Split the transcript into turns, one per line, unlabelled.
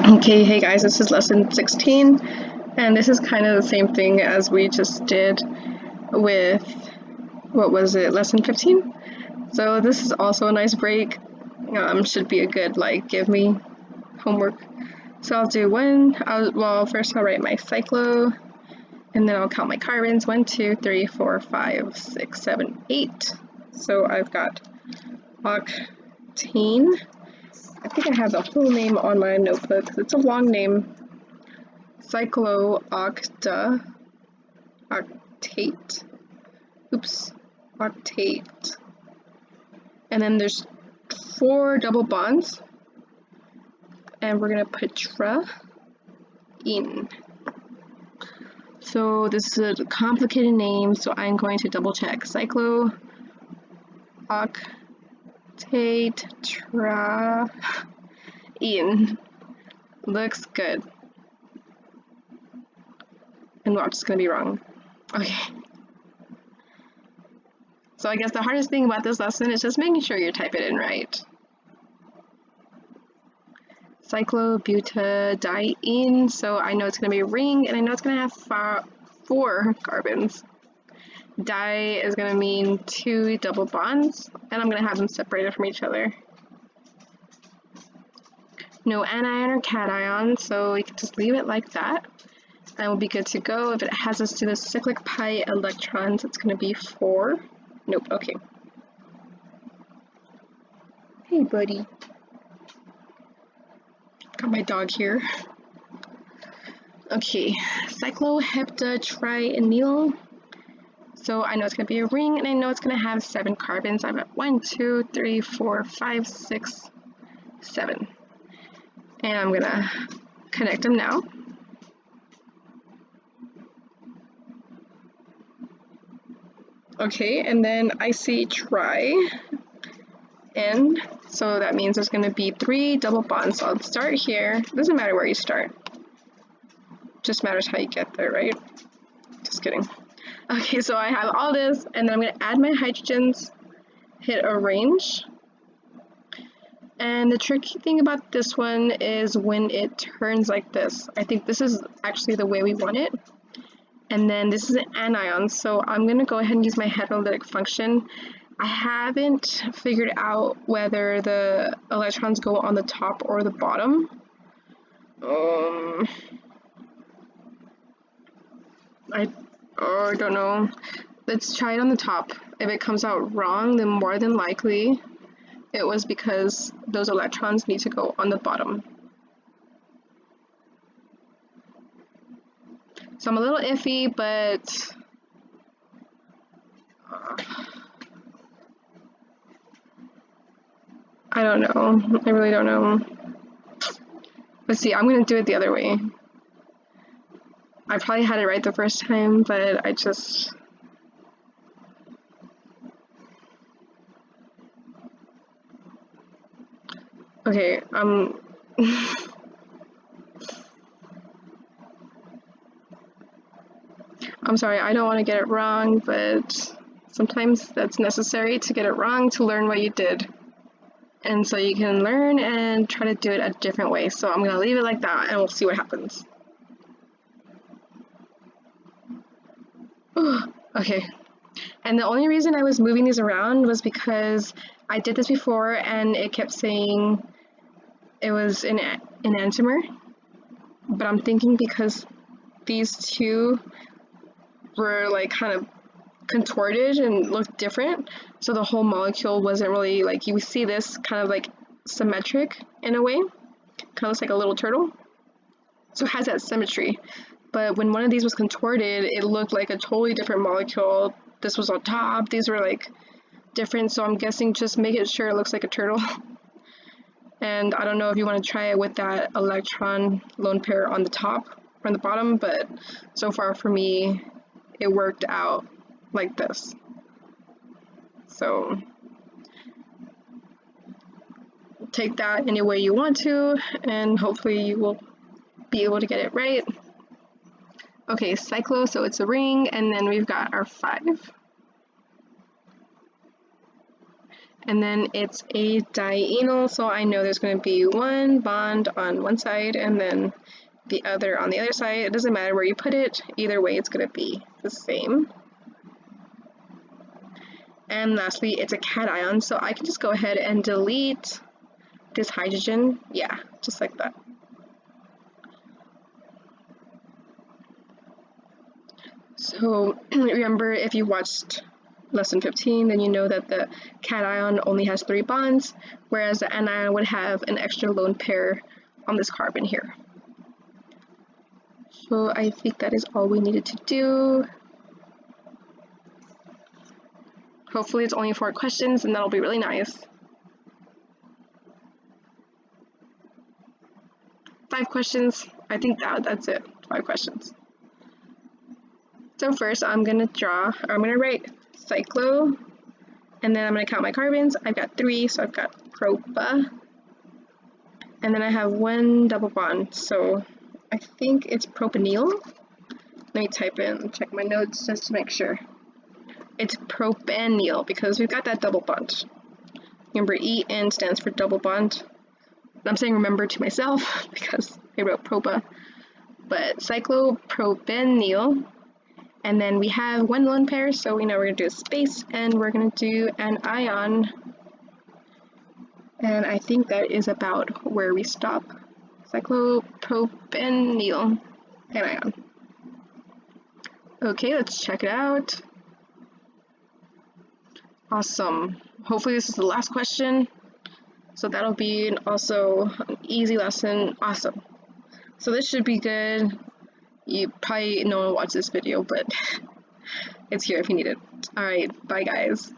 Okay, hey guys, this is lesson 16, and this is kind of the same thing as we just did with, what was it, lesson 15? So this is also a nice break. Should be a good, give me homework. So I'll do first I'll write my cyclo, and then I'll count my carbons, 1, 2, 3, 4, 5, 6, 7, 8. So I've got octane. I think I have the whole name on my notebook. It's a long name. Cyclooctate. Octate. And then there's 4 double bonds. And we're gonna put tra in. So this is a complicated name, so I'm going to double check. Cyclooctate tra in. Looks good. And watch, it's gonna be wrong. Okay. So I guess the hardest thing about this lesson is just making sure you type it in right. Cyclobutadiene, so I know it's gonna be a ring, and I know it's gonna have 4 carbons. Di is gonna mean 2 double bonds, and I'm gonna have them separated from each other. No anion or cation, so we can just leave it like that, and we'll be good to go. If it has us to the cyclic pi electrons, it's gonna be 4. Nope, okay. Hey, buddy. Got my dog here. Okay, cycloheptatrienyl. So I know it's gonna be a ring, and I know it's gonna have 7 carbons. I've got 1, 2, 3, 4, 5, 6, 7. And I'm gonna connect them now. Okay, and then I see tri, and so that means there's gonna be 3 double bonds. So I'll start here. Doesn't matter where you start. Just matters how you get there, right? Just kidding. Okay, so I have all this, and then I'm gonna add my hydrogens, hit arrange. And the tricky thing about this one is when it turns like this. I think this is actually the way we want it. And then this is an anion, so I'm gonna go ahead and use my hydrolytic function. I haven't figured out whether the electrons go on the top or the bottom. I don't know. Let's try it on the top. If it comes out wrong, then more than likely it was because those electrons need to go on the bottom. So I'm a little iffy, but I don't know. I really don't know. Let's see, I'm gonna do it the other way. I probably had it right the first time, but I just... Okay, I'm sorry, I don't want to get it wrong, but sometimes that's necessary to get it wrong to learn what you did. And so you can learn and try to do it a different way. So I'm going to leave it like that, and we'll see what happens. Okay. And the only reason I was moving these around was because I did this before, and it kept saying it was an enantiomer. But I'm thinking because these two were kind of contorted and looked different, so the whole molecule wasn't really you see this kind of symmetric in a way, kind of looks like a little turtle, so it has that symmetry. But when one of these was contorted, it looked like a totally different molecule. This was on top, these were different, so I'm guessing just make it sure it looks like a turtle. And I don't know if you want to try it with that electron lone pair on the top or on the bottom, but so far for me it worked out like this. So take that any way you want to, and hopefully you will be able to get it right. Okay, cyclo, so it's a ring, and then we've got our 5. And then it's a dienol, so I know there's going to be one bond on one side and then the other on the other side. It doesn't matter where you put it, either way it's going to be the same. And lastly, it's a cation, so I can just go ahead and delete this hydrogen. Yeah, just like that. So remember, if you watched lesson 15, then you know that the cation only has 3 bonds, whereas the anion would have an extra lone pair on this carbon here. So I think that is all we needed to do. Hopefully it's only 4 questions, and that'll be really nice. 5 questions. I think that's it. 5 questions. So first I'm going to write cyclo, and then I'm going to count my carbons. I've got 3, so I've got propa, and then I have 1 double bond, so I think it's propanil. Let me type in, check my notes just to make sure. It's propanil because we've got that double bond. Remember, En stands for double bond. I'm saying remember to myself because I wrote propa, but cyclopropanil. And then we have 1 lone pair, so we know we're going to do a space, and we're going to do an ion. And I think that is about where we stop. Cyclopropanil anion. Okay, let's check it out. Awesome. Hopefully this is the last question. So that'll be also an easy lesson. Awesome. So this should be good. You probably no one will watch this video, but it's here if you need it. Alright, bye guys.